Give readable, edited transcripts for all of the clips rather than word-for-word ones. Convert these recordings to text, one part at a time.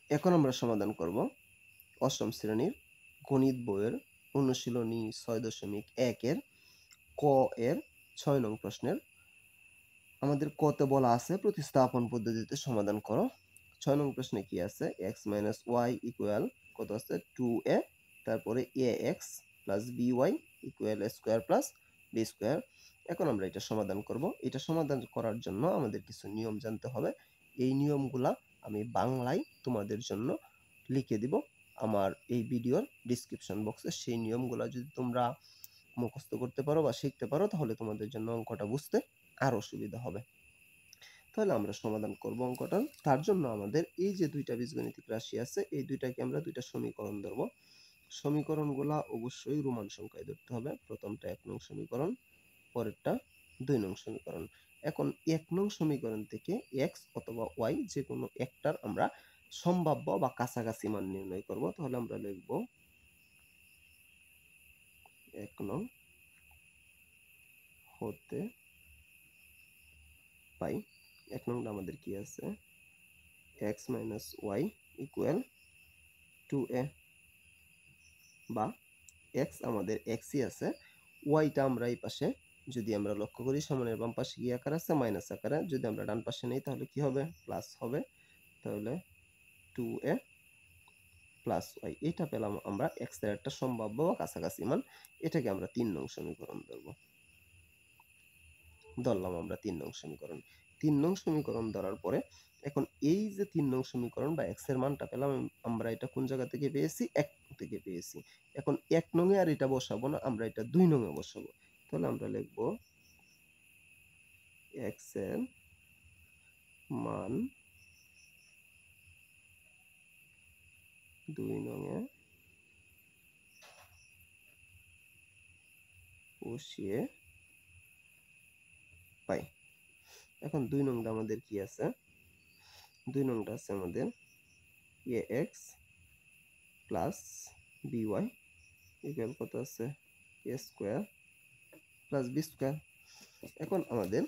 এখন আমরা সমাধান করব অষ্টম শ্রেণীর গণিত বইয়ের অনুশীলনী ৬.১ এর ক এর ৬ নং প্রশ্নের। আমাদের কতে বলা আছে প্রতিস্থাপন পদ্ধতিতে সমাধান করো। ৬ নং প্রশ্নে কি আছে? x মাইনাস ওয়াই ইকুয়াল কত আছে? 2a, তারপরে ax plus by equal a square plus b square. এখন আমরা এটা সমাধান করব। এটা সমাধান করার জন্য আমাদের কিছু নিয়ম জানতে হবে। এই নিয়মগুলা আমি বাংলায় তোমাদের জন্য লিখে দিব আমার এই ভিডিওর ডিসক্রিপশন বক্সে। সেই নিয়মগুলা যদি তোমরা মুখস্থ করতে পারো বা শিখতে পারো তাহলে তোমাদের জন্য অঙ্কটা বুঝতে আরো সুবিধা হবে। তাহলে আমরা সমাধান করব অঙ্কটা। তার জন্য আমাদের এই যে দুইটা বীজগণিতিক রাশি আছে, এই দুইটাকে আমরা দুইটা সমীকরণ ধরব। সমীকরণগুলা অবশ্যই রোমান সংখ্যায় ধরতে হবে। প্রথমটা ১ নং সমীকরণ, পরেরটা ২ নং সমীকরণ। এখন ১ নং সমীকরণ থেকে x অথবা y যে কোনো একটার আমরা সম্ভাব্য বা কাছাকাছি মান নির্ণয় করব। তাহলে আমরা লিখব ১ নং হতে পাই। ১ নংটা আমাদের কি আছে? x minus Y equal 2a, বা x আমাদের xই আছে, ওয়াইটা আমরা এই পাশে যদি আমরা লক্ষ্য করি সমানের বাম পাশে কি আকার আছে? মাইনাস আকারে। যদি আমরা ডান পাশে নেই তাহলে কি হবে? প্লাস হবে। তাহলে 2a প্লাস ওয়াই, এটা পেলাম আমরা x এর একটা সম্ভাব্য বা কাছাকাছি মান। এটাকে আমরা ৩ নং সমীকরণ ধরলাম আমরা ৩ নং সমীকরণ। ৩ নং সমীকরণ ধরার পরে এখন এই যে ৩ নং সমীকরণ বা x এর মানটা পেলাম আমরা, এটা কোন জায়গা থেকে পেয়েছি? ১ থেকে পেয়েছি। এখন ১ নং এ আর এটা বসাবো না, আমরা এটা ২ নং এ বসাবো। তাহলে আমরা লিখব x এর মান ২ নং এ বসিয়ে পাই। এখন ২ নংটা আমাদের কি আছে? ২ নংটা আছে আমাদের ax প্লাস by ইকুয়াল কত আছে? a square plus b square. এখন আমাদের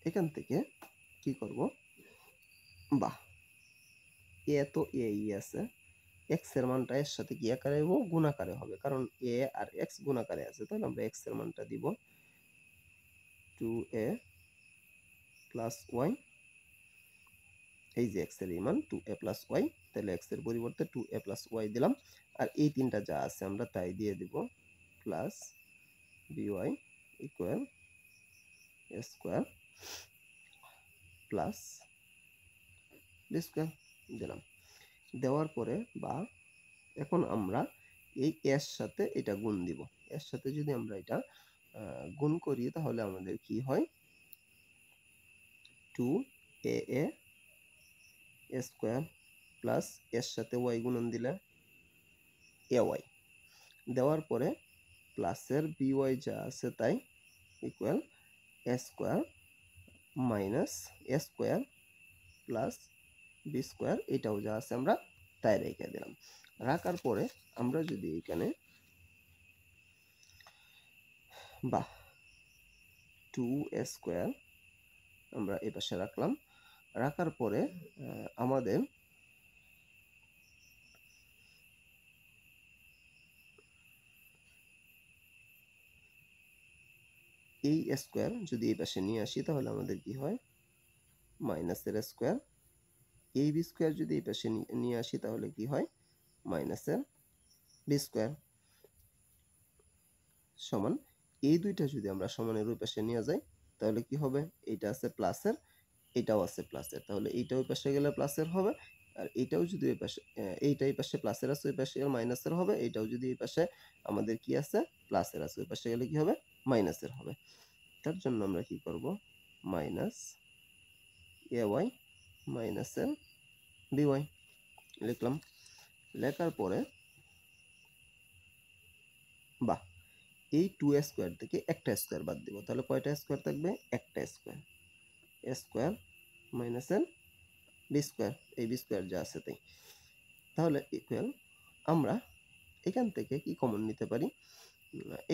এখান থেকে কি করব? বাহ, এ তো এই আছে, x এর মানটা এর সাথে কি আকারে হবে? গুণাকারে হবে, কারণ a আর x গুণাকারে আছে। তাহলে আমরা x এর মানটা দিব 2a প্লাস y। এই যে x এর এই মান 2a প্লাস y, তাহলে x এর পরিবর্তে 2a প্লাস y দিলাম। আর এই তিনটা যা আছে আমরা তাই দিয়ে দিব, plus by equal a square plus b square দিলাম। দেওয়ার পরে বা এখন আমরা এই এর সাথে এটা গুণ দিব। এর সাথে যদি আমরা এটা গুণ করি তাহলে আমাদের কি হয়? 2a স্কোয়ার প্লাস এর সাথে y গুণন দিলে ay, দেওয়ার পরে প্লাসের by যা আছে তাই equal a square minus a square plus b square, এটাও যা আছে আমরা তাই রেখে দিলাম। রাখার পরে আমরা যদি এখানে বা 2a স্কোয়ার আমরা এ পাশে রাখলাম। রাখার পরে আমাদের এই স্কোয়ার যদি এই পাশে নিয়ে আসি তাহলে আমাদের কি হয়? মাইনাসের স্কোয়ার। এই বি স্কোয়ার যদি এই পাশে নিয়ে আসি তাহলে কি হয়? মাইনাসের বি স্কোয়ার সমান, এই দুইটা যদি আমরা সমানের ওই পাশে নিয়ে যাই তাহলে কি হবে? এইটা আছে প্লাসের, এটাও আছে প্লাসের, তাহলে এইটা ওই পাশে গেলে প্লাসের হবে। আর এইটাও যদি ওই পাশে, এইটা এই পাশে প্লাসের আছে, ওই পাশে মাইনাসের হবে। এইটাও যদি এই পাশে আমাদের কি আছে? প্লাসের আছে, ওই পাশে গেলে কি হবে? মাইনাসের হবে। তার জন্য আমরা কি করব? মাইনাস ay মাইনাসের by লিখলাম। লেখার পরে বা এই 2a স্কোয়ার থেকে একটা স্কোয়ার বাদ দিব, তাহলে কয়টা স্কোয়ার থাকবে? একটা স্কোয়ার। a স্কোয়ার মাইনাসের বি স্কোয়ার, এই বি স্কোয়ার যা আছে তাই। তাহলে ইকুয়াল আমরা এখান থেকে কি কমন নিতে পারি?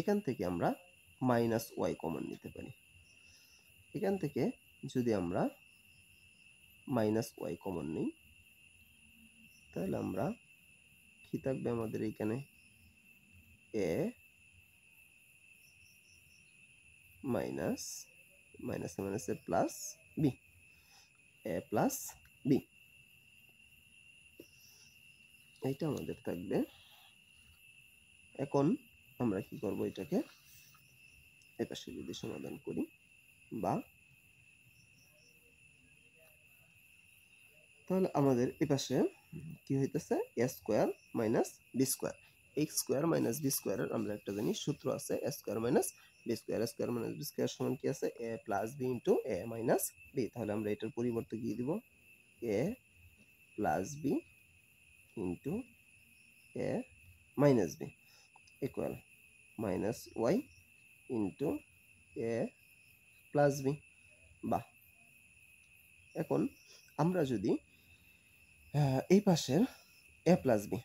এখান থেকে আমরা মাইনাস ওয়াই কমন নিতে পারি। এখান থেকে যদি আমরা মাইনাস ওয়াই কমন নেই, তাহলে আমরা কি থাকবে আমাদের এইখানে এ মাইনাস মাইনাসে মাইনাসে প্লাস বি, এ প্লাস বি, এইটা আমাদের থাকবে। এখন আমরা কি করব, এটাকে এপাশে যদি সমাধান করি, বা তাহলে আমাদের এপাশে কি হইতেছে A square minus B square, X square minus B স্কোয়ারের আমরা একটা জানি সূত্র আছে A square minus B square, A square minus B square সমান কি আছে A plus B into A minus B. তাহলে আমরা এটার পরিবর্তে কি দিব A plus B into A minus B equal minus Y into A plus B. বাহ, এখন আমরা যদি এই পাশের এ প্লাস বি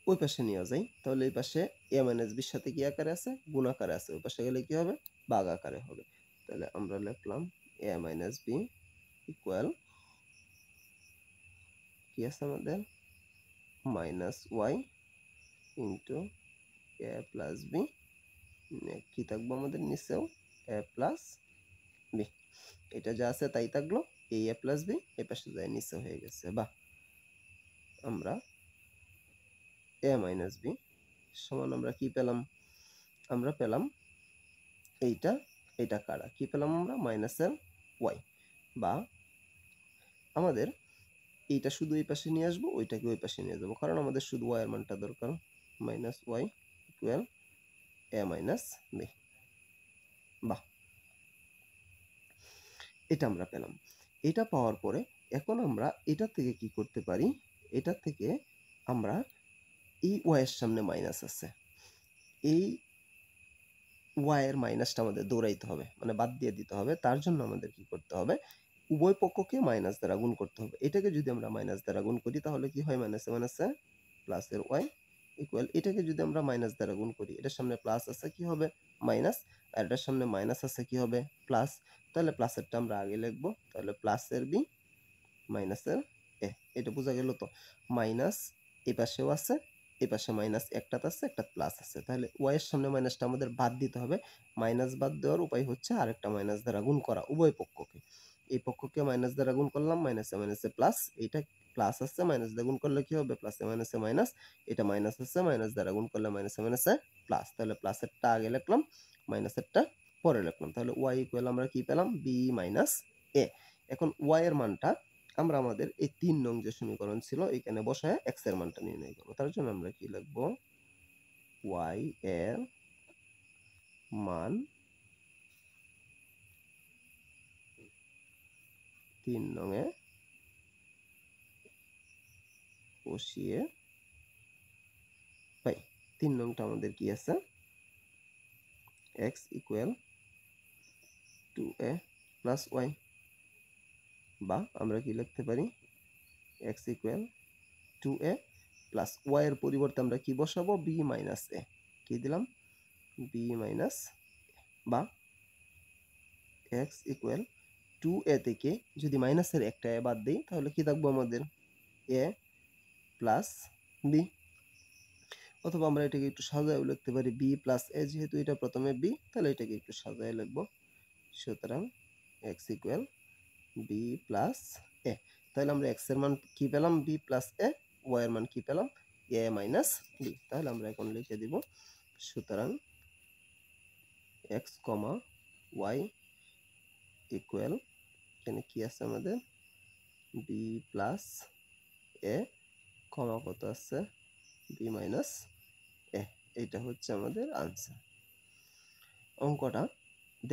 ওই পাশে নিয়ে যাই, তাহলে এই পাশে এ মাইনাস বির সাথে কি আকারে আছে গুণ আকারে আছে, ওই পাশে গেলে কি হবে ভাগ আকারে হবে। তাহলে আমরা লিখলাম এ মাইনাস বি ইকুয়াল কি আছে আমাদের minus Y into A plus B, কি থাকবো আমাদের নিচেও এ প্লাস বি, এটা যা আছে তাই থাকলো, এই এ প্লাস বি এ পাশে যায় নিচে হয়ে গেছে। বা আমরা এ মাইনাস বি সমান আমরা কি পেলাম, আমরা পেলাম এইটা, এটা কারা কি পেলাম আমরা মাইনাসের ওয়াই, বা আমাদের এইটা শুধু এই পাশে নিয়ে আসবো, ওইটাকে ওই পাশে নিয়ে যাবো, কারণ আমাদের শুধু ওয়াই এর মানটা দরকার। মাইনাস ওয়াই ইকুয়াল এ মাইনাস বি। বাহ, এটা আমরা পেলাম। এটা পাওয়ার পরে এখন আমরা এটা থেকে কি করতে পারি, এটা থেকে আমরা এই ওয়াই এর সামনে মাইনাস আছে, এই ওয়াই এর মাইনাসটা আমাদের দৌড়াইতে হবে, মানে বাদ দিয়ে দিতে হবে। তার জন্য আমাদের কি করতে হবে, উভয় পক্ষকে মাইনাস দ্বারা গুণ করতে হবে। এটাকে যদি আমরা মাইনাস দ্বারা গুণ করি তাহলে কি হয় মাইনাসে মাইনাসে প্লাসের ওয়াই ইকুয়াল, এটাকে যদি আমরা মাইনাস দ্বারা গুণ করি, এটার সামনে প্লাস আছে কি হবে মাইনাস, আর এটার সামনে মাইনাস আছে কি হবে প্লাস, তাহলে প্লাসেরটা আমরা আগে লিখবো, তাহলে প্লাসের বি মাইনাসের এ, এটা বোঝা গেল তো। মাইনাস এই পাশেও আছে, এই পাশে মাইনাস একটাতে আছে, একটা প্লাস আছে, তাহলে ওয়াই এর সামনে মাইনাসটা আমাদের বাদ দিতে হবে। মাইনাস বাদ দেওয়ার উপায় হচ্ছে আরেকটা মাইনাস দ্বারা গুণ করা উভয় পক্ষকে। এই পক্ষকে মাইনাস দ্বারা গুণ করলাম, মাইনাসে মাইনাসে প্লাস, এইটা প্লাস আছে মাইনাস দ্বারা গুণ করলে কি হবে প্লাসে মাইনাসে মাইনাস, এটা মাইনাস আছে মাইনাস দ্বারা গুণ করলে মাইনাসে মাইনাসে প্লাস, তাহলে প্লাসেরটা আগে লিখলাম মাইনাসেরটা পরে লিখলাম, তাহলে ওয়াই ইকুয়াল আমরা কি পেলাম বি মাইনাস এ। এখন ওয়াই এর মানটা আমরা আমাদের এই 3 নং যে সমীকরণ ছিল এখানে বসায় এক্স এর মানটা নির্ণয় করব। তার জন্য আমরা কি লিখব ওয়াই এর মান 3 নং এ বসিয়ে পাই। 3 নংটা আমাদের কি আছে x equal 2a plus Y, বা আমরা কি লিখতে পারি x equal 2a plus Y এর পরিবর্তে আমরা কি বসাবো বি মাইনাস এ, কি দিলাম বি মাইনাস, বা এক্স ইকুয়াল 2a থেকে যদি মাইনাসের একটা এ বাদ দিই তাহলে কি থাকবো আমাদের এ প্লাস বি, অথবা আমরা এটাকে একটু সাজায় লিখতে পারি বি প্লাস এ, যেহেতু এটা প্রথমে বি তাহলে এটাকে একটু সাজায় লিখবো। সুতরাং এক্স ইকুয়াল বি প্লাস এ, তাহলে আমরা এক্স এর মান কি পেলাম বি প্লাস এ, ওয়াই এর মান কি পেলাম এ মাইনাস বি। তাহলে আমরা এখন লিখে দিব সুতরাং এক্স কমা ওয়াই ইকুয়াল, এখানে কি আছে আমাদের বি প্লাস এ কমা কত আছে বি মাইনাস এ, এটা হচ্ছে আমাদের আনসার। অঙ্কটা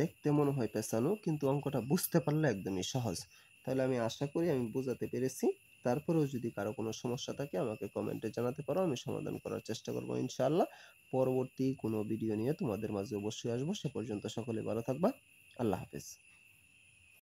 দেখতে মনে হয় পেছানো, কিন্তু অঙ্কটা বুঝতে পারলে একদমই সহজ। তাহলে আমি আশা করি আমি বোঝাতে পেরেছি। তারপরেও যদি কারো কোনো সমস্যা থাকে আমাকে কমেন্টে জানাতে পারো, আমি সমাধান করার চেষ্টা করবো ইনশাআল্লাহ। পরবর্তী কোনো ভিডিও নিয়ে তোমাদের মাঝে অবশ্যই আসবো। সে পর্যন্ত সকলে ভালো থাকবা। আল্লাহ হাফেজ।